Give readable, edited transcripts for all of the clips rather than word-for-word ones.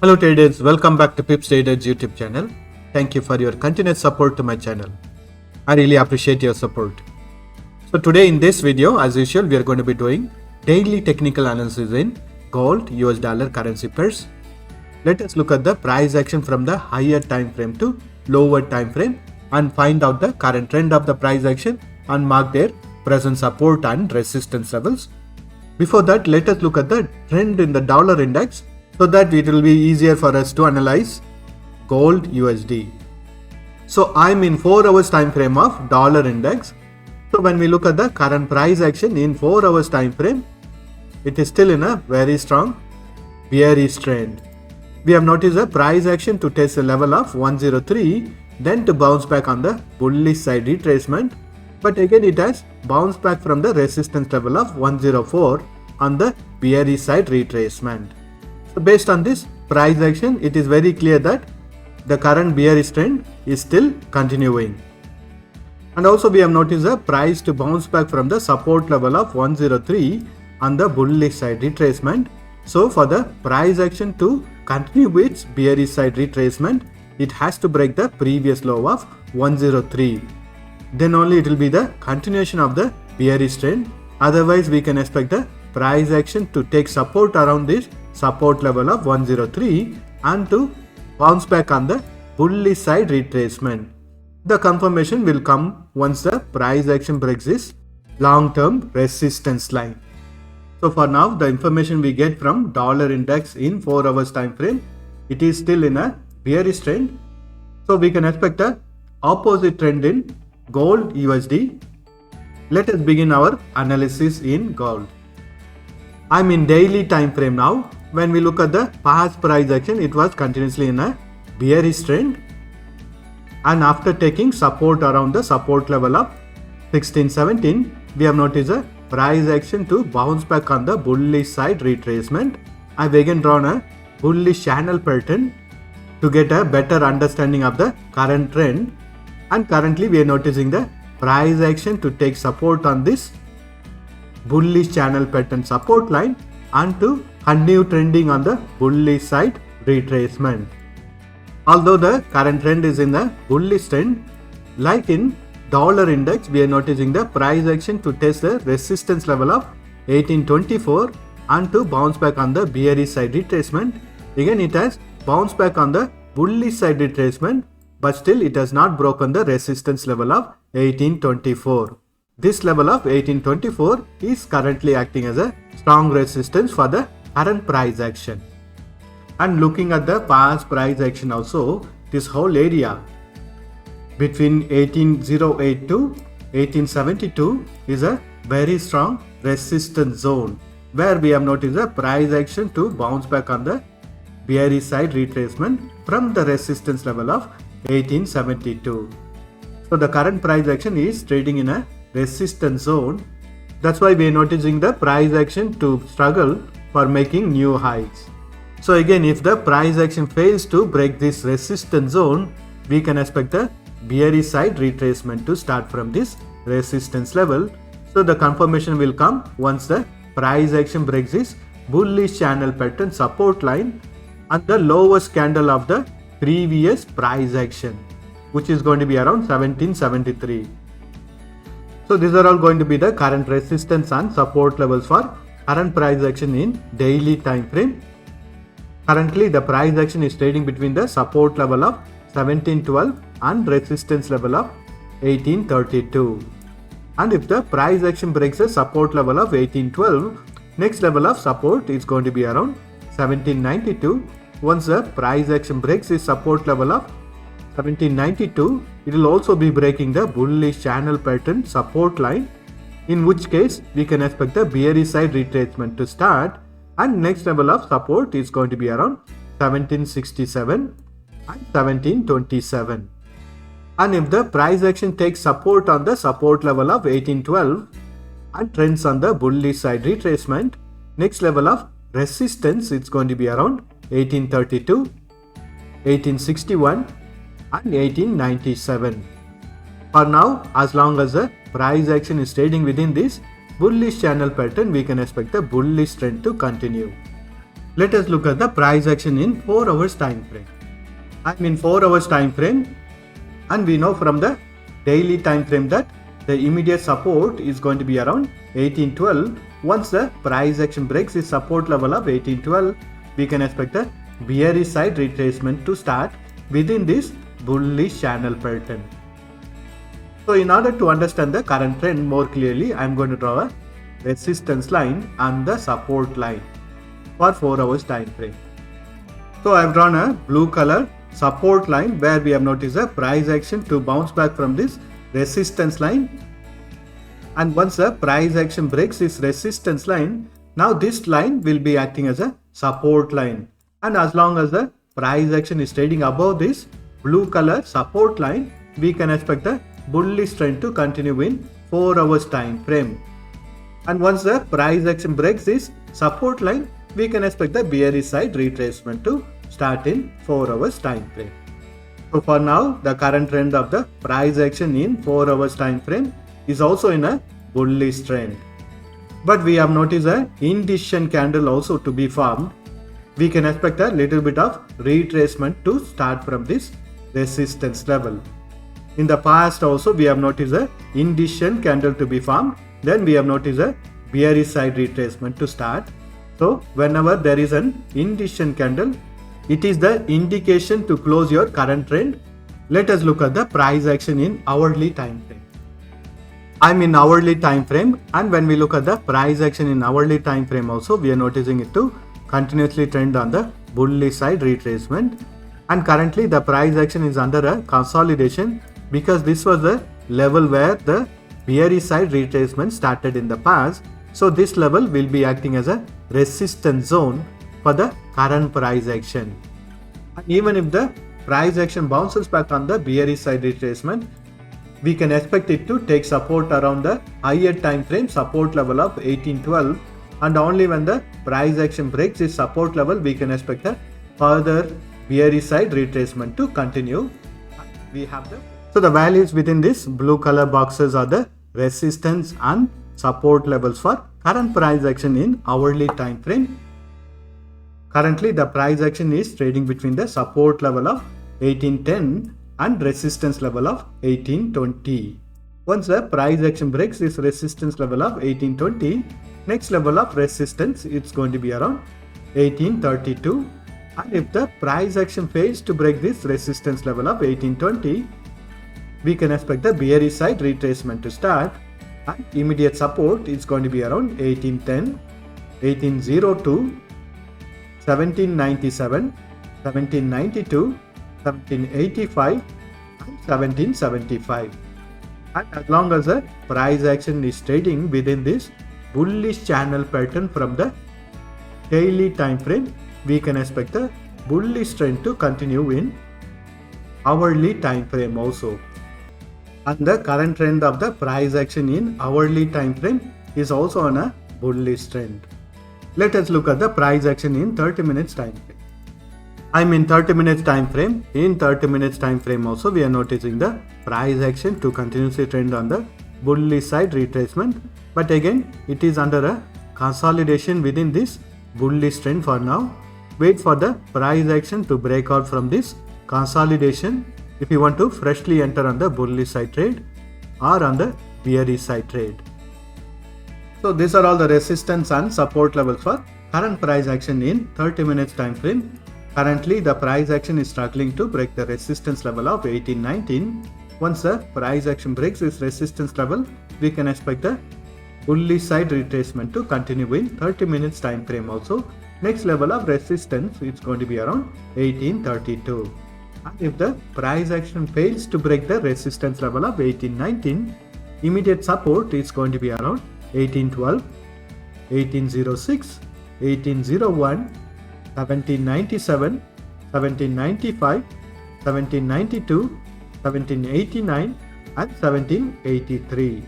Hello traders, welcome back to Pips Traders YouTube channel. Thank you for your continued support to my channel. I really appreciate your support. So today in this video, as usual, we are going to be doing daily technical analysis in gold, US dollar currency pairs. Let us look at the price action from the higher time frame to lower time frame and find out the current trend of the price action and mark their present support and resistance levels. Before that, let us look at the trend in the dollar index, so that it will be easier for us to analyze gold USD. So I'm in 4 hours time frame of dollar index. So when we look at the current price action in 4 hours time frame, it is still in a very strong bearish trend. We have noticed a price action to test the level of 103, then to bounce back on the bullish side retracement, but again it has bounced back from the resistance level of 104 on the bearish side retracement. So based on this price action, it is very clear that the current bearish trend is still continuing. And also we have noticed a price to bounce back from the support level of 103 on the bullish side retracement. So for the price action to continue its bearish side retracement, it has to break the previous low of 103. Then only it will be the continuation of the bearish trend. Otherwise we can expect the price action to take support around this support level of 103 and to bounce back on the bullish side retracement. The confirmation will come once the price action breaks this long-term resistance line. So for now, the information we get from dollar index in 4 hours time frame, it is still in a bearish trend. So we can expect a opposite trend in gold USD. Let us begin our analysis in gold. I'm in daily time frame now. When we look at the past price action, it was continuously in a bearish trend, and after taking support around the support level of 1617, we have noticed a price action to bounce back on the bullish side retracement. I've again drawn a bullish channel pattern to get a better understanding of the current trend, and currently we are noticing the price action to take support on this bullish channel pattern support line and to continue trending on the bullish side retracement. Although the current trend is in the bullish trend, like in dollar index, we are noticing the price action to test the resistance level of 1824 and to bounce back on the bearish side retracement. Again it has bounced back on the bullish side retracement, but still it has not broken the resistance level of 1824. This level of 1824 is currently acting as a strong resistance for the current price action. And looking at the past price action also, this whole area between 1808 to 1872 is a very strong resistance zone, where we have noticed a price action to bounce back on the bearish side retracement from the resistance level of 1872. So the current price action is trading in a resistance zone. That's why we are noticing the price action to struggle for making new highs. So again, if the price action fails to break this resistance zone, we can expect the bearish side retracement to start from this resistance level. So the confirmation will come once the price action breaks this bullish channel pattern support line and the lowest candle of the previous price action, which is going to be around 1773. So these are all going to be the current resistance and support levels for current price action in daily time frame. Currently the price action is trading between the support level of 1712 and resistance level of 1832. And if the price action breaks the support level of 1812, next level of support is going to be around 1792. Once the price action breaks the support level of 1792, it will also be breaking the bullish channel pattern support line, in which case we can expect the bearish side retracement to start, and next level of support is going to be around 1767 and 1727. And if the price action takes support on the support level of 1812 and trends on the bullish side retracement, next level of resistance is going to be around 1832, 1861 and 1897. For now, as long as the price action is trading within this bullish channel pattern, we can expect the bullish trend to continue. Let us look at the price action in 4 hours time frame. I'm in 4 hours time frame, and we know from the daily time frame that the immediate support is going to be around 1812. Once the price action breaks the support level of 1812, we can expect a bearish side retracement to start within this bullish channel pattern. So in order to understand the current trend more clearly, I am going to draw a resistance line and the support line for 4 hours time frame. So I have drawn a blue color support line where we have noticed a price action to bounce back from this resistance line, and once the price action breaks this resistance line, now this line will be acting as a support line, and as long as the price action is trading above this blue color support line, we can expect the bullish trend to continue in 4 hours time frame. And once the price action breaks this support line, we can expect the bearish side retracement to start in 4 hours time frame. So for now, the current trend of the price action in 4 hours time frame is also in a bullish trend. But we have noticed an indecision candle also to be formed. We can expect a little bit of retracement to start from this resistance level. In the past also we have noticed an indecision candle to be formed. Then we have noticed a bearish side retracement to start. So whenever there is an indecision candle, it is the indication to close your current trend. Let us look at the price action in hourly time frame. I'm in hourly time frame, and when we look at the price action in hourly time frame also, we are noticing it to continuously trend on the bullish side retracement, and currently the price action is under a consolidation because this was the level where the bearish side retracement started in the past. So this level will be acting as a resistance zone for the current price action. And even if the price action bounces back on the bearish side retracement, we can expect it to take support around the higher time frame support level of 1812, and only when the price action breaks this support level, we can expect a further bearish side retracement to continue. We have the values within this blue color boxes are the resistance and support levels for current price action in hourly time frame. Currently the price action is trading between the support level of 1810 and resistance level of 1820. Once the price action breaks this resistance level of 1820, next level of resistance it's going to be around 1832, and if the price action fails to break this resistance level of 1820, we can expect the bearish side retracement to start, and immediate support is going to be around 1810, 1802, 1797, 1792, 1785 and 1775. And as long as the price action is trading within this bullish channel pattern from the daily time frame, we can expect the bullish trend to continue in hourly time frame also. And the current trend of the price action in hourly time frame is also on a bullish trend. Let us look at the price action in 30 minutes time frame. I'm in 30 minutes time frame. In 30 minutes time frame also, we are noticing the price action to continuously trend on the bullish side retracement, but again it is under a consolidation within this bullish trend for now. Wait for the price action to break out from this consolidation if you want to freshly enter on the bullish side trade or on the bearish side trade. So these are all the resistance and support levels for current price action in 30 minutes time frame. Currently the price action is struggling to break the resistance level of 1819. Once the price action breaks this resistance level, we can expect a bullish side retracement to continue in 30 minutes time frame also. Next level of resistance is going to be around 1832. And if the price action fails to break the resistance level of 1819, immediate support is going to be around 1812, 1806, 1801, 1797, 1795, 1792, 1789 and 1783.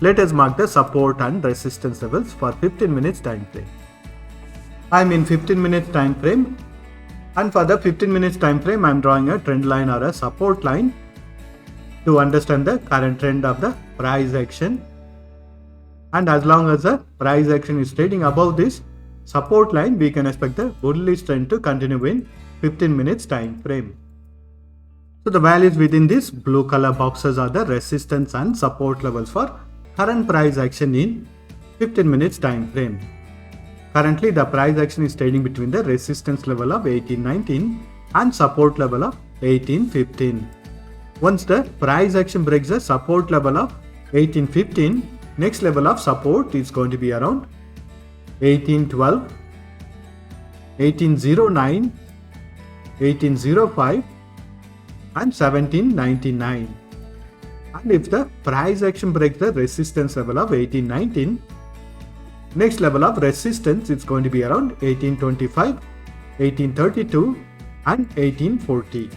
Let us mark the support and resistance levels for 15 minutes time frame. I am in 15 minutes time frame, and for the 15 minutes time frame I am drawing a trend line or a support line to understand the current trend of the price action. And as long as the price action is trading above this support line, we can expect the bullish trend to continue in 15 minutes time frame. So the values within this blue color boxes are the resistance and support levels for current price action in 15 minutes time frame. Currently the price action is trading between the resistance level of 1819 and support level of 1815. Once the price action breaks the support level of 1815, next level of support is going to be around 1812, 1809, 1805 and 1799. And if the price action breaks the resistance level of 1819, next level of resistance is going to be around 1825, 1832 and 1840.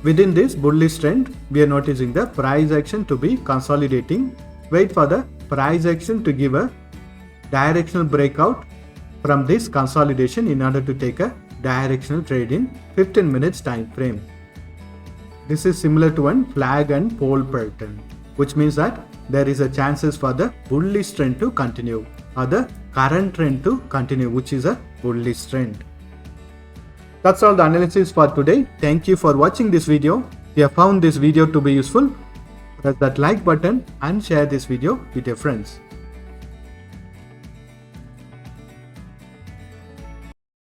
Within this bullish trend, we are noticing the price action to be consolidating. Wait for the price action to give a directional breakout from this consolidation in order to take a directional trade in 15 minutes time frame. This is similar to one flag and pole pattern, which means that there is a chances for the bullish trend to continue or the current trend to continue, which is a bullish trend. That's all the analysis for today. Thank you for watching this video. If you have found this video to be useful, press that like button and share this video with your friends.